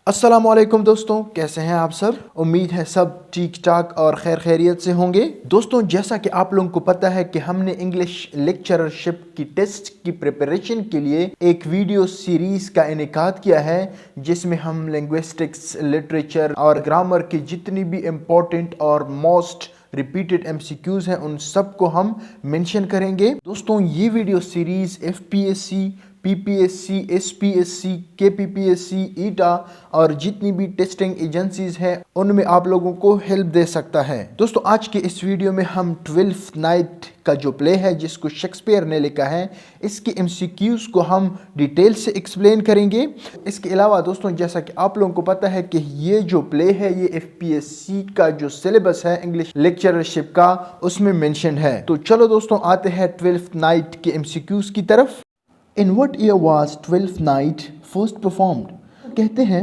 अस्सलामुअलैकुम दोस्तों, कैसे हैं आप सब। उम्मीद है सब ठीक ठाक और खैर खैरियत से होंगे। दोस्तों, जैसा कि आप लोगों को पता है कि हमने इंग्लिश लेक्चरशिप की टेस्ट की प्रिपरेशन के लिए एक वीडियो सीरीज का इनेकाद किया है, जिसमें हम लिंग्विस्टिक्स, लिटरेचर और ग्रामर की जितनी भी इम्पोर्टेंट और मोस्ट रिपीटेड एमसीक्यूज हैं उन सब को हम मेंशन करेंगे। दोस्तों, ये video series FPSC, PPSC, SPSC, KPPSC, ETEA और जितनी भी टेस्टिंग एजेंसीज हैं उनमें आप लोगों को हेल्प दे सकता है। दोस्तों, आज के इस वीडियो में हम 12th नाइट का जो प्ले है जिसको शेक्सपियर ने लिखा है, इसके एमसीक्यूज को हम डिटेल से एक्सप्लेन करेंगे। इसके अलावा दोस्तों, जैसा कि आप लोगों को पता है कि ये जो प्ले है ये एफपीएससी का जो सिलेबस है इंग्लिश लेक्चरशिप का उसमें मेंशन है। तो चलो दोस्तों, आते हैं 12th नाइट के एमसीक्यूज की तरफ। In what year was 12th Night first performed? कहते हैं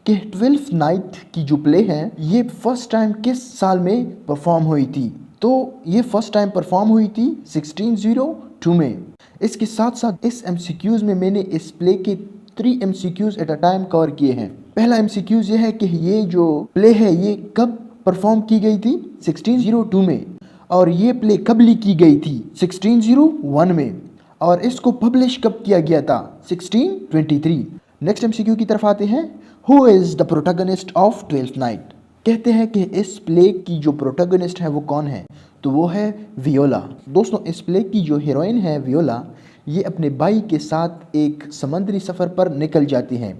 कि 12th Night की जो प्ले है ये फर्स्ट टाइम किस साल में परफॉर्म हुई थी। तो ये फर्स्ट टाइम परफॉर्म हुई थी 1602 में। इसके साथ साथ इस एमसीक्यूज में मैंने इस प्ले के 3 MCQs at a time cover किए हैं। पहला एमसीक्यूज ये है कि ये जो प्ले है ये कब परफॉर्म की गई थी, 1602 में, और ये प्ले कब लिखी गई थी, 1601 में, और इसको पब्लिश कब किया गया था, 1623। नेक्स्ट एमसीक्यू की तरफ आते हैं। Who is the protagonist of 12th night? कहते हैं कि इस प्ले की जो प्रोटैगनिस्ट है वो कौन है, तो वो है वियोला। दोस्तों, इस प्ले की जो हीरोइन है वियोला, ये अपने भाई के साथ एक समंदरी सफ़र पर निकल जाती हैं,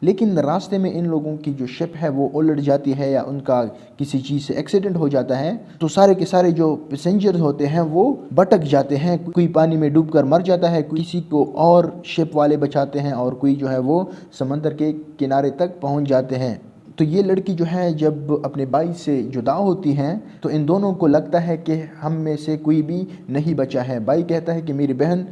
लेकिन रास्ते में इन लोगों की जो शिप है वो उलट जाती है या उनका किसी चीज़ से एक्सीडेंट हो जाता है। तो सारे के सारे जो पैसेंजर्स होते हैं वो भटक जाते हैं। कोई पानी में डूबकर मर जाता है, किसी को और शिप वाले बचाते हैं, और कोई जो है वो समंदर के किनारे तक पहुंच जाते हैं। तो ये लड़की जो है जब अपने भाई से जुदा होती हैं तो इन दोनों को लगता है कि हम में से कोई भी नहीं बचा है। भाई कहता है कि मेरी बहन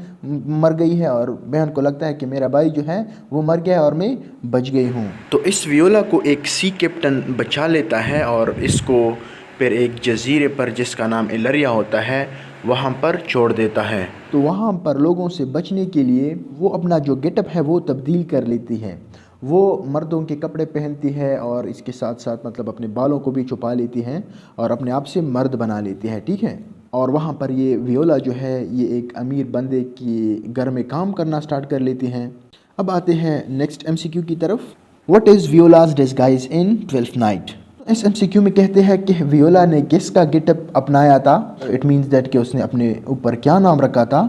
मर गई है, और बहन को लगता है कि मेरा भाई जो है वो मर गया है और मैं बच गई हूँ। तो इस वियोला को एक सी कैप्टन बचा लेता है और इसको फिर एक जजीरे पर जिसका नाम इलरिया होता है वहाँ पर छोड़ देता है। तो वहाँ पर लोगों से बचने के लिए वो अपना जो गेटअप है वो तब्दील कर लेती है। वो मर्दों के कपड़े पहनती है और इसके साथ साथ मतलब अपने बालों को भी छुपा लेती हैं और अपने आप से मर्द बना लेती है, ठीक है। और वहाँ पर ये वियोला जो है ये एक अमीर बंदे की घर में काम करना स्टार्ट कर लेती हैं। अब आते हैं नेक्स्ट एमसीक्यू की तरफ। What is Viola's disguise in 12th night? इस एमसीक्यू में कहते हैं कि वियोला ने किसका गेटअप अपनाया था। इट मीन्स दैट कि उसने अपने ऊपर क्या नाम रखा था।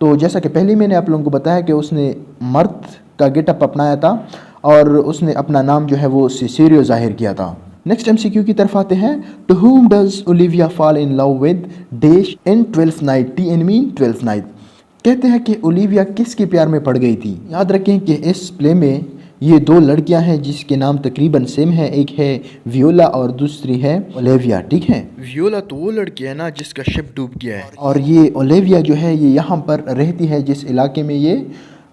तो जैसा कि पहले मैंने आप लोगों को बताया कि उसने मर्द का गेटअप अपनाया था और उसने अपना नाम जो है वो सिसिलियो जाहिर किया था। नेक्स्ट एमसीक्यू की तरफ आते हैं। To whom does Olivia fall in love with dash in 12th night? T N mean 12th night. कहते हैं कि ओलिविया किसके प्यार में पड़ गई थी। याद रखें कि इस प्ले में ये 2 लड़कियां हैं जिसके नाम तकरीबन सेम है। एक है वियोला और दूसरी है ओलिविया, ठीक है। वियोला तो वो लड़की है ना जिसका शिप डूब गया है, और ये ओलिविया जो है ये यहाँ पर रहती है जिस इलाके में ये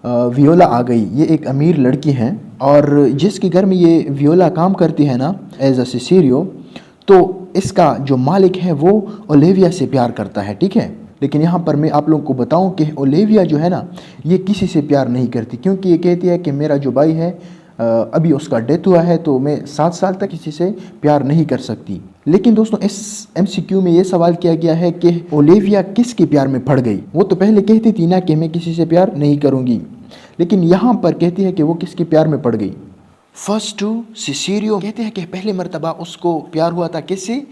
वियोला आ गई। ये एक अमीर लड़की है और जिसके घर में ये वियोला काम करती है ना एज अ सिसिलियो, तो इसका जो मालिक है वो ओलिविया से प्यार करता है, ठीक है। लेकिन यहाँ पर मैं आप लोगों को बताऊं कि ओलिविया जो है ना ये किसी से प्यार नहीं करती, क्योंकि ये कहती है कि मेरा जो भाई है अभी उसका डेथ हुआ है तो मैं 7 साल तक किसी से प्यार नहीं कर सकती। लेकिन दोस्तों, इस एमसीक्यू में ये सवाल किया गया है कि ओलिविया किसके प्यार में पड़ गई। वो तो पहले कहती थी ना कि मैं किसी से प्यार नहीं करूँगी, लेकिन यहाँ पर कहती है कि वो किसके प्यार में पड़ गई। First to Cesario. कहते हैं कि पहले मरतबा उसको प्यार हुआ था किससे,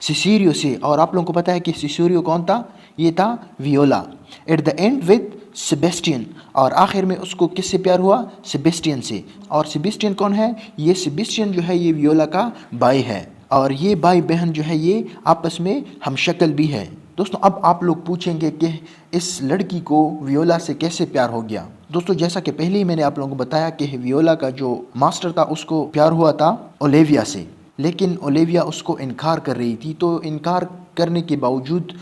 सिसिलियो से। और आप लोगों को पता है कि सिसिलियो कौन था, ये था Viola. At the end with Sebastian, और आखिर में उसको किससे प्यार हुआ, सेबेस्टियन से। और सेबेस्टियन कौन है, ये सेबेस्टियन जो है ये वियोला का भाई है, और ये भाई बहन जो है ये आपस में हमशक्ल भी है। दोस्तों, अब आप लोग पूछेंगे कि इस लड़की को वियोला से कैसे प्यार हो गया। दोस्तों, जैसा कि पहले ही मैंने आप लोगों को बताया कि वियोला का जो मास्टर था उसको प्यार हुआ था ओलिविया से, लेकिन ओलिविया उसको इनकार कर रही थी। तो इनकार करने के बावजूद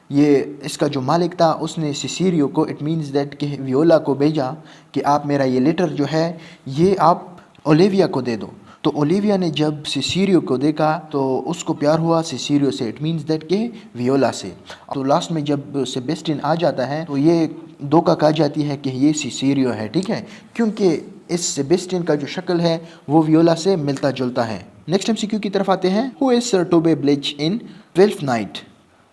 ये इसका जो मालिक था उसने सिसिलियो को, इट मीन्स दैट कि वियोला को भेजा कि आप मेरा ये लेटर जो है ये आप ओलिविया को दे दो। तो ओलिविया ने जब सिसिलियो को देखा तो उसको प्यार हुआ सिसिलियो से, इट मीन्स दैट कि वियोला से। तो लास्ट में जब सेबेस्टियन आ जाता है तो ये धोखा खा जाती है कि ये सिसिलियो है, ठीक है, क्योंकि इस सेबेस्टियन का जो शक्ल है वो वियोला से मिलता जुलता है। नेक्स्ट एमसीक्यू की तरफ आते हैं। Who is Sir Toby Belch in Twelfth Night?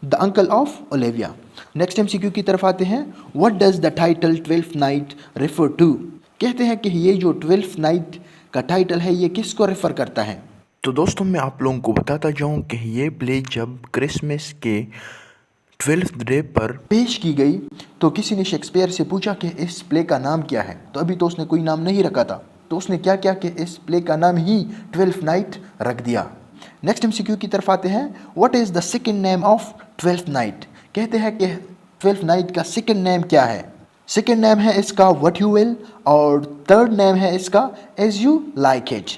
The uncle of Olivia. Next MCQ की तरफ आते हैं। What does the title Twelfth Night refer to? कहते हैं कि ये जो ट्वेल्थ नाइट का टाइटल है ये किसको रेफर करता है? तो दोस्तों मैं आप लोगों को बताता जाऊं कि ये प्ले जब क्रिसमस के 12th डे पर पेश की गई तो किसी ने शेक्सपियर से पूछा कि इस प्ले का नाम क्या है। तो अभी तो उसने कोई नाम नहीं रखा था, तो उसने क्या किया कि इस प्ले का नाम ही 12th नाइट रख दिया। नेक्स्ट एमसीक्यू की तरफ आते हैं। What is the second name of 12th night? कहते हैं कि 12th नाइट का सेकंड नेम क्या है? सेकंड नेम है इसका व्हाट यू विल और थर्ड नेम है इसका एज यू लाइक इट।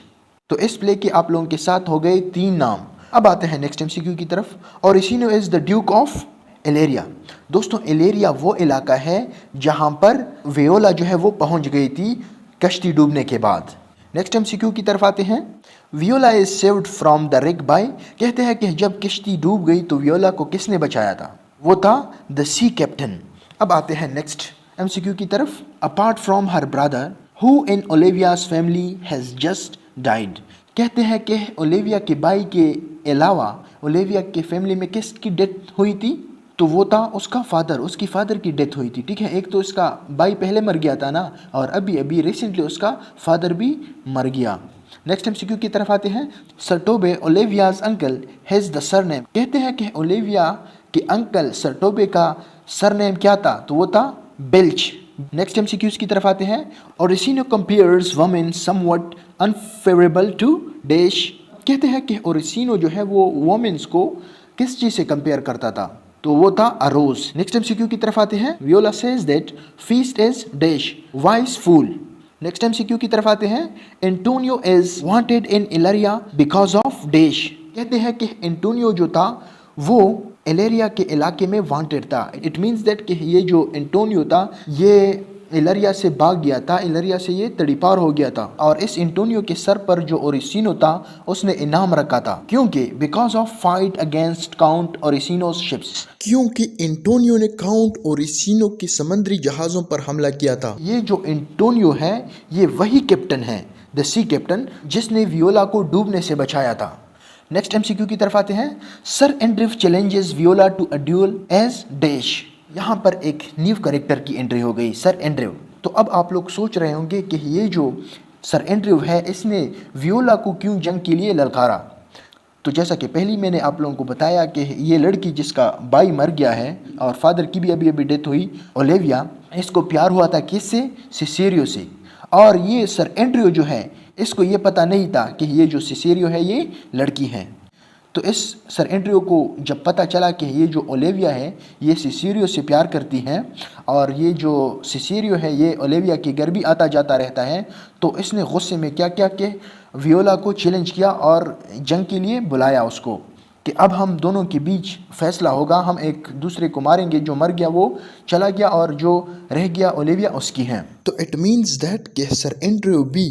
तो इस प्ले के आप लोगों के साथ हो गए 3 नाम। अब आते हैं नेक्स्ट एमसीक्यू की तरफ। ओरिसिनो इज द ड्यूक ऑफ एलेरिया। दोस्तों एलेरिया वो इलाका है जहां पर वियोला जो है वो पहुंच गई थी कश्ती डूबने के बाद। नेक्स्ट एमसीक्यू की तरफ आते हैं। Viola is saved from the wreck by. कहते हैं कि जब कश्ती डूब गई तो वियोला को किसने बचाया था? वो था द सी कैप्टन। अब आते हैं नेक्स्ट एमसीक्यू की तरफ। Apart from her brother who in Olivia's family has just died. कहते हैं कि ओलिविया के भाई के अलावा ओलिविया के फैमिली में किसकी डेथ हुई थी? तो वो था उसका फादर, उसकी फादर की डेथ हुई थी। ठीक है, एक तो इसका भाई पहले मर गया था ना, और अभी अभी रिसेंटली उसका फादर भी मर गया। नेक्स्ट एमसीक्यू की तरफ आते हैं। Sir Toby Olivia's uncle has the surname. कहते हैं कि ओलिविया के अंकल सर टोबे का सरनेम क्या था? तो वो था बेल्च। नेक्स्ट एमसीक्यूज की तरफ आते हैं। Orsino compares women somewhat unfavourable to dash. कहते हैं कि ओरिसिनो जो है वो वुमेन्स को किस चीज से कंपेयर करता था? तो वो था अरोज। नेक्स्ट एमसीक्यू की तरफ आते हैं। Viola says that Feste is dash wise fool. Next MCQ की तरफ आते हैं। Antonio is wanted in Illyria because of dash. कहते हैं कि एंटोनियो जो था वो एलेरिया के इलाके में वांटेड था। इट मीन्स दैट कि ये जो एंटोनियो था ये इलेरिया से भाग गया था, इलेरिया से ये तड़ीपार हो गया था, और इस एंटोनियो के सर पर जो ओरिसिनो था उसने इनाम रखा था। क्योंकि because of fight against Count Orsino's ships. क्योंकि एंटोनियो ने काउंट ओरिसिनो के समुद्री जहाजों पर हमला किया था। ये जो एंटोनियो है ये वही कैप्टन है, द सी कैप्टन, जिसने वियोला को डूबने से बचाया था। नेक्स्ट एमसीक्यू की तरफ आते हैं। Sir Andrew challenges Viola to a duel as dash. यहाँ पर एक न्यू कैरेक्टर की एंट्री हो गई, सर एंड्रिव। तो अब आप लोग सोच रहे होंगे कि ये जो सर एंड्रिव है इसने वियोला को क्यों जंग के लिए ललकारा। तो जैसा कि पहले मैंने आप लोगों को बताया कि ये लड़की जिसका भाई मर गया है और फादर की भी अभी अभी डेथ हुई, ओलिविया, इसको प्यार हुआ था किससे? सिसेरियो से। और ये सर एंड्रियो जो है इसको ये पता नहीं था कि ये जो सिसेरियो है ये लड़की है। तो इस सर एंड्रियो को जब पता चला कि ये जो ओलिविया है ये सिसेरियो से प्यार करती है और ये जो सिसेरियो है ये ओलिविया के घर भी आता जाता रहता है, तो इसने गुस्से में क्या किया कि वियोला को चैलेंज किया और जंग के लिए बुलाया उसको कि अब हम दोनों के बीच फैसला होगा, हम एक दूसरे को मारेंगे। जो मर गया वो चला गया और जो रह गया ओलिविया उसकी है। तो इट मीन्स दैट कि सर एंड्रियो भी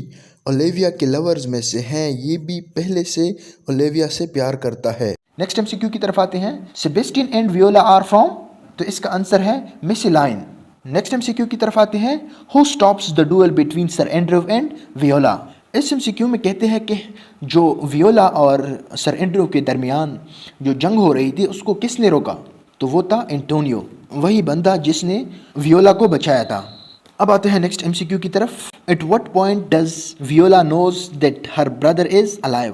ओलिविया के लवर्स में से हैं, ये भी पहले से ओलिविया से प्यार करता है। नेक्स्ट एमसीक्यू की तरफ आते हैं। Sebastian and Viola are from. तो इसका आंसर है मिसिलाइन। नेक्स्ट एमसीक्यू की तरफ आते हैं। Who stops the duel between sir Andrew and Viola. इस एमसीक्यू में कहते हैं कि जो वियोला और सर एंड्रियो के दरमियान जो जंग हो रही थी उसको किसने रोका? तो वो था एंटोनियो, वही बंदा जिसने वियोला को बचाया था। अब आते हैं नेक्स्ट एमसीक्यू की तरफ। At what point does Viola knows that her brother is alive.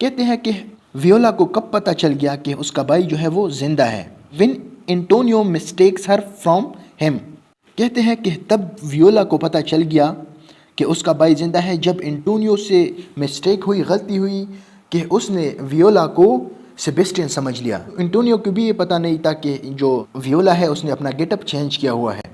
कहते हैं कि वियोला को कब पता चल गया कि उसका भाई जो है वो जिंदा है? When Antonio mistakes her from him. कहते हैं कि तब वियोला को पता चल गया कि उसका भाई जिंदा है जब एंटोनियो से मिस्टेक हुई, गलती हुई कि उसने वियोला को सेबेस्टियन समझ लिया। एंटोनियो को भी ये पता नहीं था कि जो वियोला है उसने अपना गेटअप चेंज किया हुआ है।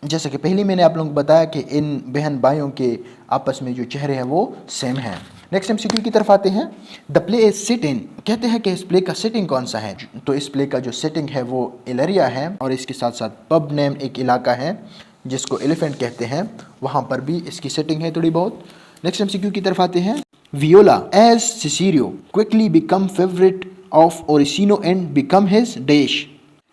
जैसे कि पहले मैंने आप लोगों को बताया कि इन बहन भाइयों के आपस में जो चेहरे हैं वो सेम हैं। नेक्स्ट एमसीक्यू की तरफ आते हैं। द प्ले इज सेट इन। कहते हैं कि इस प्ले का सेटिंग कौन सा है? तो इस प्ले का जो सेटिंग है वो इलेरिया है और इसके साथ साथ पब नेम एक इलाका है जिसको एलिफेंट कहते हैं, वहाँ पर भी इसकी सेटिंग है थोड़ी बहुत। नेक्स्ट एमसीक्यू की तरफ आते हैं। Viola as Cesario quickly become favourite of Orsino and become his dash.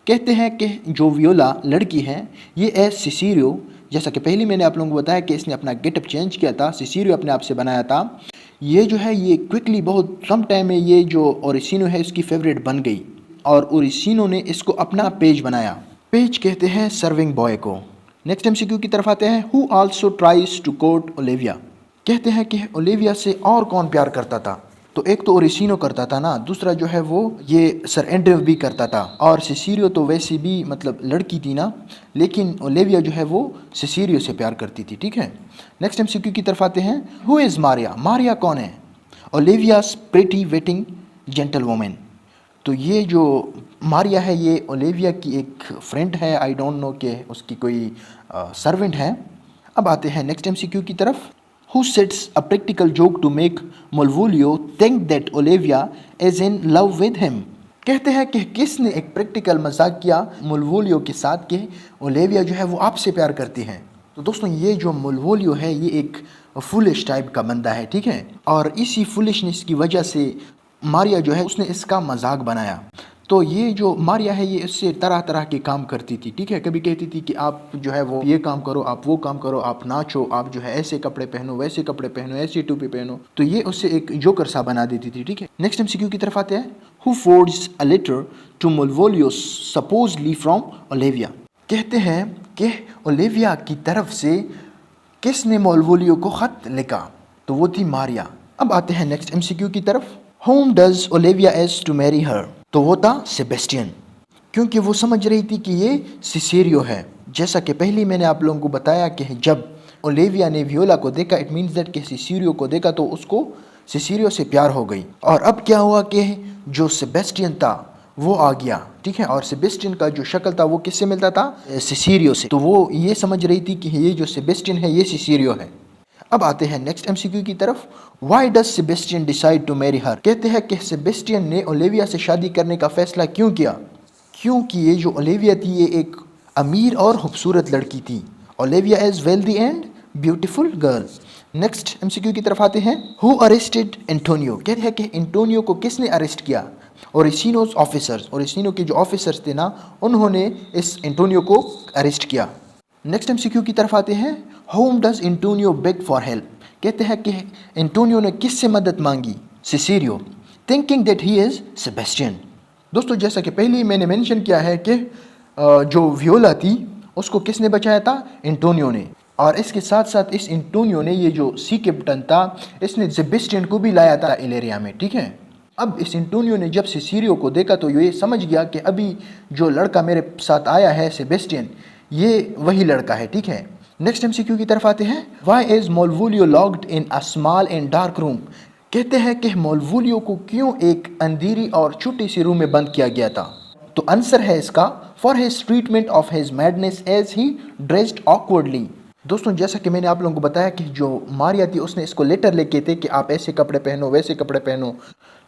कहते हैं कि जो वियोला लड़की है ये एज सिसेरियो जैसा कि पहले मैंने आप लोगों को बताया कि इसने अपना गेटअप चेंज किया था, सिसिलियो अपने आप से बनाया था। ये जो है ये क्विकली बहुत कम टाइम में ये जो ओरिसिनो है इसकी फेवरेट बन गई और ओरिसिनो ने इसको अपना पेज बनाया। पेज कहते हैं सर्विंग बॉय को। नेक्स्ट एमसीक्यू की तरफ आते हैं। Who also tries to court Olivia. कहते हैं कि ओलिविया से और कौन प्यार करता था। तो एक तो ओरिसिनो करता था ना, दूसरा जो है वो ये सर एंड्रेव भी करता था और सिसिलियो तो वैसे भी मतलब लड़की थी ना, लेकिन ओलिविया जो है वो सिसिलियो से प्यार करती थी। ठीक है, नेक्स्ट एमसीक्यू की तरफ आते हैं। Who is Maria. मारिया कौन है। ओलिवियास प्रिटी वेटिंग जेंटल वोमेन। तो ये जो मारिया है ये ओलिविया की एक फ्रेंड है, आई डोंट नो कि उसकी कोई सर्वेंट है। अब आते हैं नेक्स्ट एमसीक्यू की तरफ। Who sets a practical joke to make Malvolio think that Olivia is in love with him? कहते हैं कि किसने एक प्रैक्टिकल मजाक किया मोल्वोलियो के साथ कि ओलिविया जो है वो आपसे प्यार करती है। तो दोस्तों ये जो मोल्वोलियो है ये एक फुलिश टाइप का बंदा है, ठीक है, और इसी फुलिशनेस की वजह से मारिया जो है उसने इसका मजाक बनाया। तो ये जो मारिया है ये इससे तरह तरह के काम करती थी। ठीक है, कभी कहती थी कि आप जो है वो ये काम करो, आप वो काम करो, आप नाचो, आप जो है ऐसे कपड़े पहनो, वैसे कपड़े पहनो, ऐसी टोपी पहनो। तो ये उससे एक जोकर सा बना देती थी। ठीक है, नेक्स्ट एमसीक्यू की तरफ आते हैं। Who forges a letter to Malvolio supposedly from Olivia. कहते हैं कि ओलिविया की तरफ से किसने मोल्वोलियो को खत लिखा, तो वो थी मारिया। अब आते हैं नेक्स्ट एमसीक्यू की तरफ। Whom does Olivia ask to marry her. तो वो था सेबेस्टियन, क्योंकि वो समझ रही थी कि ये सिसिलियो है। जैसा कि पहले मैंने आप लोगों को बताया कि जब ओलिविया ने वियोला को देखा, इट मीन्स दैट कि सिसिलियो को देखा तो उसको सिसिलियो से प्यार हो गई। और अब क्या हुआ कि जो सेबेस्टियन था वो आ गया। ठीक है, और सेबेस्टियन का जो शक्ल था वो किससे मिलता था, सिसिलियो से। तो वो ये समझ रही थी कि ये जो सेबेस्टियन है ये सिसिलियो है। अब आते हैं नेक्स्ट एमसीक्यू की तरफ। Why does Sebastian decide to marry her? कहते हैं कि सेबेस्टियन ने ओलिविया से शादी करने का फैसला क्यों किया। क्योंकि ये जो ओलिविया थी ये एक अमीर और खूबसूरत लड़की थी। Olivia is wealthy and beautiful girl. Next MCQ की तरफ आते हैं। Who arrested Antonio. कहते हैं कि एंटोनियो को किसने अरेस्ट किया। ओरिसिनोज ऑफिसर्स। ओरिसिनो के जो ऑफिसर्स थे ना उन्होंने इस एंटोनियो को अरेस्ट किया। नेक्स्ट एमसीक्यू की तरफ आते हैं। Whom does Antonio beg for help. कहते हैं कि एंटोनियो ने किससे मदद मांगी, Cesario, thinking that he is Sebastian. दोस्तों जैसा कि पहले ही मैंने मेंशन किया है कि जो वियोला थी उसको किसने बचाया था, एंटोनियो ने। और इसके साथ साथ इस एंटोनियो ने ये जो सी कैप्टन था इसने सेबेस्टियन को भी लाया था इलेरिया में। ठीक है, अब इस एंटोनियो ने जब सिसिलियो को देखा तो ये समझ गया कि अभी जो लड़का मेरे साथ आया है सेबेस्टियन ये वही लड़का है। ठीक है, नेक्स्ट एमसीक्यू की तरफ आते हैं। Why is Malvolio locked in a small and dark room? कहते हैं कि मोल्वोलियो को क्यों एक अंधेरी और छोटी सी रूम में बंद किया गया था। तो आंसर है इसका for his treatment of his madness as he dressed awkwardly. दोस्तों जैसा कि मैंने आप लोगों को बताया कि जो मारिया थी उसने इसको लेटर लेके थे कि आप ऐसे कपड़े पहनो, वैसे कपड़े पहनो।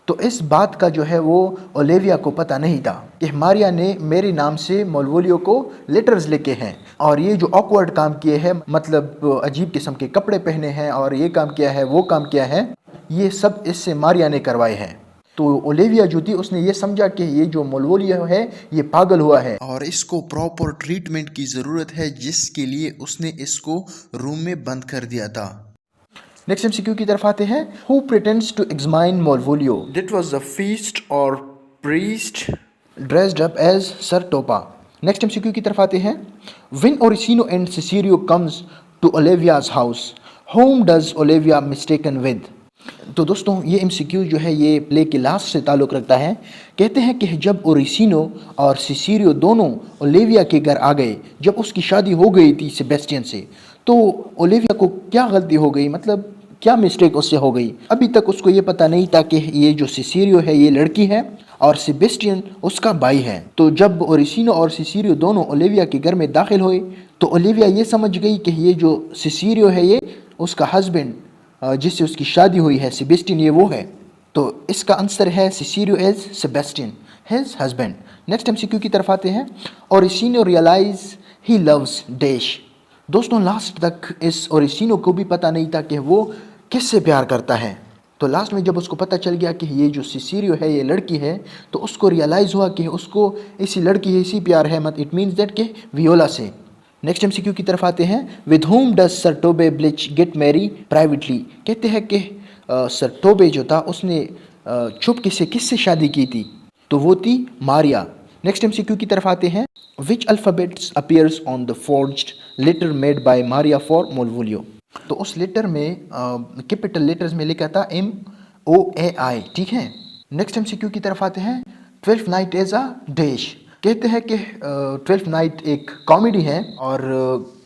तो इस बात का जो है वो ओलिविया को पता नहीं था कि मारिया ने मेरे नाम से मोल्वोलियो को लेटर्स लिखे हैं और ये जो ऑकवर्ड काम किए हैं, मतलब अजीब किस्म के कपड़े पहने हैं और ये काम किया है, वो काम किया है, ये सब इससे मारिया ने करवाए हैं। तो ओलिविया जो थी उसने ये समझा कि ये जो मोल्वोलियो है ये पागल हुआ है और इसको प्रॉपर ट्रीटमेंट की ज़रूरत है, जिसके लिए उसने इसको रूम में बंद कर दिया था। नेक्स्ट एमसीक्यू की तरफ आते हैं। Who pretends to examine Malvolio? That was a feast or priest dressed up as Sir Topa. Next MCQ की तरफ आते हैं। When Orsino and Cicerio comes to Olivia's house, whom does Olivia mistaken with? तो दोस्तों ये MCQ जो है ये प्ले के लास्ट से ताल्लुक़ रखता है। कहते हैं कि जब ओरिसिनो और सिसिलियो दोनों ओलिविया के घर आ गए, जब उसकी शादी हो गई थी सेबेस्टियन से, तो ओलिविया को क्या गलती हो गई, मतलब क्या मिस्टेक उससे हो गई। अभी तक उसको ये पता नहीं था कि ये जो सिसिलियो है ये लड़की है और सेबेस्टियन उसका भाई है। तो जब ओरिसिनो और सिसिलियो दोनों ओलिविया के घर में दाखिल हुए तो ओलिविया ये समझ गई कि ये जो सिसिलियो है ये उसका हस्बैंड जिससे उसकी शादी हुई है सेबेस्टियन, ये वो है। तो इसका आंसर है Cesario is Sebastian, his husband. Next MCQ की तरफ आते हैं। Orsino realise he loves dash. दोस्तों लास्ट तक इस ओरिसिनो को भी पता नहीं था कि वो किससे प्यार करता है। तो लास्ट में जब उसको पता चल गया कि ये जो सिसिलियो है ये लड़की है, तो उसको रियलाइज़ हुआ कि उसको इसी लड़की से इसी प्यार है, मत इट मीन्स दैट कि वियोला से। नेक्स्ट एमसीक्यू की तरफ आते हैं। With whom does sir Toby Belch get marry privately. कहते हैं कि सर टोबे जो था उसने चुपके से किससे शादी की थी, तो वो थी मारिया। नेक्स्ट एमसीक्यू की तरफ आते हैं। Which alphabets appears on the forged letter made by Maria for Malvolio. तो उस लेटर में कैपिटल लेटर्स में लिखा था MOAI, ठीक है। नेक्स्ट एमसीक्यू की तरफ आते हैं। 12th night is a dash. कहते हैं कि 12th नाइट एक कॉमेडी है और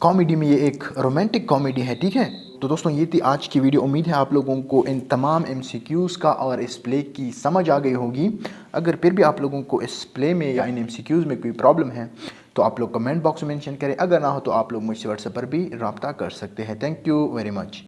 कॉमेडी में ये एक रोमांटिक कॉमेडी है, ठीक है। तो दोस्तों ये थी आज की वीडियो। उम्मीद है आप लोगों को इन तमाम MCQs का और इस प्ले की समझ आ गई होगी। अगर फिर भी आप लोगों को इस प्ले में या इन MCQs में कोई प्रॉब्लम है तो आप लोग कमेंट बॉक्स में मेंशन करें। अगर ना हो तो आप लोग मुझसे व्हाट्सएप पर भी रब्ता कर सकते हैं। Thank you very much.